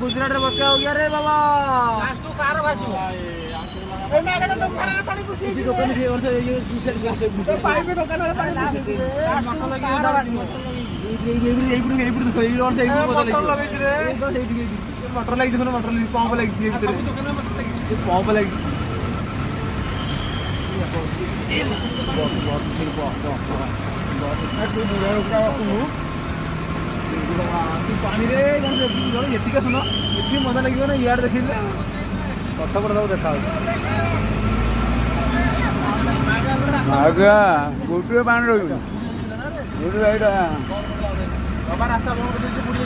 गुजरात बक्या हो गया रे बाबा दुकान से और से पाइप दुकान वाला पानी मटर लगी देखो मटर लगी पंप लगी पंप लगी पानी रे ये सुन ये मजा लगे ना इे देखिए पछपट सब देखा गोटे पानी रही रास्ता